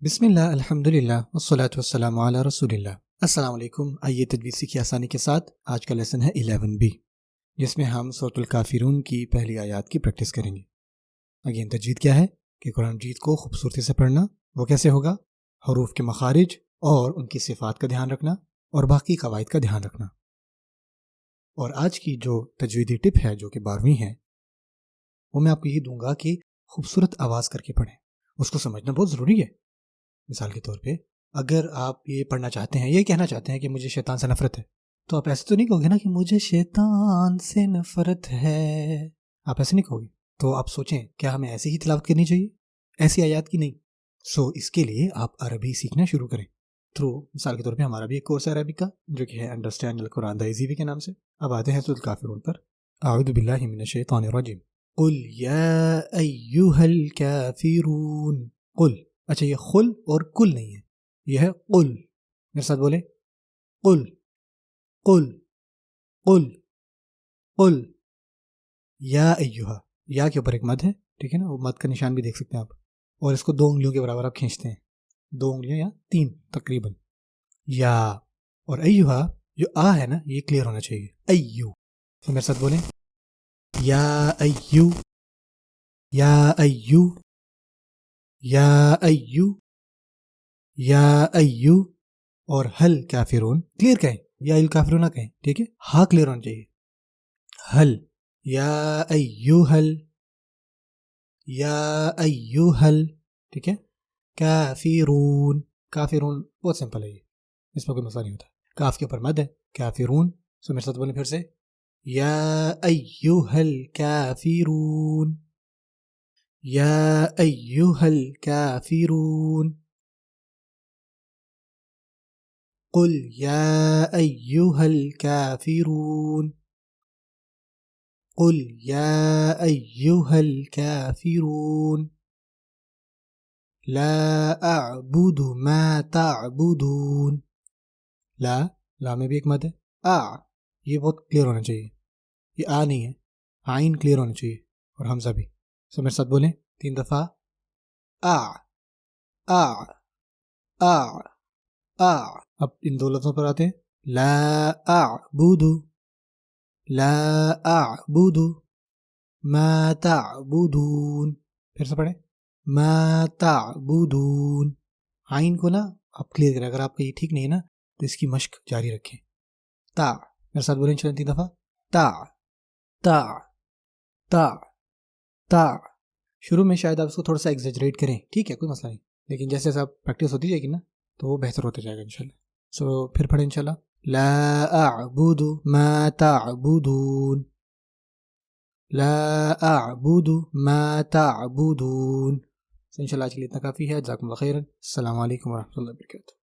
بسم اللہ الحمد للہ والصلاة والسلام علی رسول اللہ۔ السلام علیکم۔ آئیے تجوید سیکھی آسانی کے ساتھ آج کا لیسن ہے 11B، جس میں ہم سورۃ الکافرون کی پہلی آیات کی پریکٹس کریں گے۔ اگین تجوید کیا ہے کہ قرآن مجید کو خوبصورتی سے پڑھنا، وہ کیسے ہوگا؟ حروف کے مخارج اور ان کی صفات کا دھیان رکھنا اور باقی قواعد کا دھیان رکھنا۔ اور آج کی جو تجویدی ٹپ ہے جو کہ 12ویں ہے، وہ میں آپ کو یہ دوں گا کہ خوبصورت آواز کر کے پڑھیں۔ اس کو سمجھنا بہت ضروری ہے۔ مثال کے طور پہ اگر آپ یہ پڑھنا چاہتے ہیں، یہ کہنا چاہتے ہیں کہ مجھے شیطان سے نفرت ہے، تو آپ ایسے تو نہیں کہو گے نا کہ مجھے شیطان سے نفرت ہے، آپ ایسے نہیں کہو گے۔ تو آپ سوچیں کیا ہمیں ایسے ہی تلاوت کرنی چاہیے، ایسی آیات کی نہیں۔ اس کے لیے آپ عربی سیکھنا شروع کریں تھرو، مثال کے طور پہ ہمارا بھی ایک کورس ہے عربی کا جو کہ ہے انڈرسٹینڈ القرآن دا ایزی وے کے نام سے۔ اب آتے ہیں سورۃ الکافرون پر۔ اعوذ باللہ من الشیطان الرجیم، قل یا ایھا الکافرون۔ قل، اچھا یہ خل اور کل نہیں ہے، یہ ہے قل۔ میرے ساتھ بولے، قل قل قل قل یا ایھا۔ یا کے اوپر ایک مد ہے، ٹھیک ہے نا، وہ مد کا نشان بھی دیکھ سکتے ہیں آپ، اور اس کو 2 انگلیوں کے برابر آپ کھینچتے ہیں، 2 انگلیاں یا 3 تقریباً۔ یا اور ایھا، جو آ ہے نا یہ کلیئر ہونا چاہیے، ایو۔ تو میرے ساتھ بولیں، یا ایو یا ایو یا ایو یا ایو۔ اور حل کافرون کلیئر کہیں، یا الکافرون نہ کہیں، ٹھیک ہے، ہاں کلیئر ہونا چاہیے۔ حل، یا ایوہل یا ایوہل، ٹھیک ہے۔ کافرون، کافرون بہت سمپل ہے، یہ اس میں کوئی مسئلہ نہیں ہوتا۔ کاف کے اوپر مد ہے، کافرون۔ سو میرے ساتھ بولیں پھر سے، یا ایوہل کافرون یا ایوہل کافرون۔ قل یا ایھا الکافرون قل یا ایھا الکافرون لا اعبد ما تعبدون۔ لا میں بھی ایک مد ہے، یہ بہت کلیئر ہونا چاہیے، یہ نہیں ہے، عین کلیئر ہونا چاہیے، اور حمزہ بھی۔ سو میرے ساتھ بولیں 3 دفعہ، اب ان 2 لفظوں پر آتے ہیں، لا اعبد ما تعبدون۔ پھر سے پڑھیں، ما تعبدون۔ عین کو نا آپ کلیئر کریں، اگر آپ کا یہ ٹھیک نہیں ہے نا تو اس کی مشق جاری رکھیں۔ تا، میرے ساتھ بولیں چلیں 3 دفعہ، تا تا تا تا۔ شروع میں شاید آپ اس کو تھوڑا سا ایگزیجریٹ کریں، ٹھیک ہے، کوئی مسئلہ نہیں، لیکن جیسے جیسے آپ پریکٹس ہوتی جائے گی نا تو وہ بہتر ہوتا جائے گا انشاءاللہ۔ پھر پڑھیں انشاءاللہ، لا اعبد ما تعبدون لا اعبد ما تعبدون۔ انشاءاللہ آج کے لیے اتنا کافی ہے۔ جزاکم اللہ خیرا۔ السلام علیکم ورحمۃ اللہ وبرکاتہ۔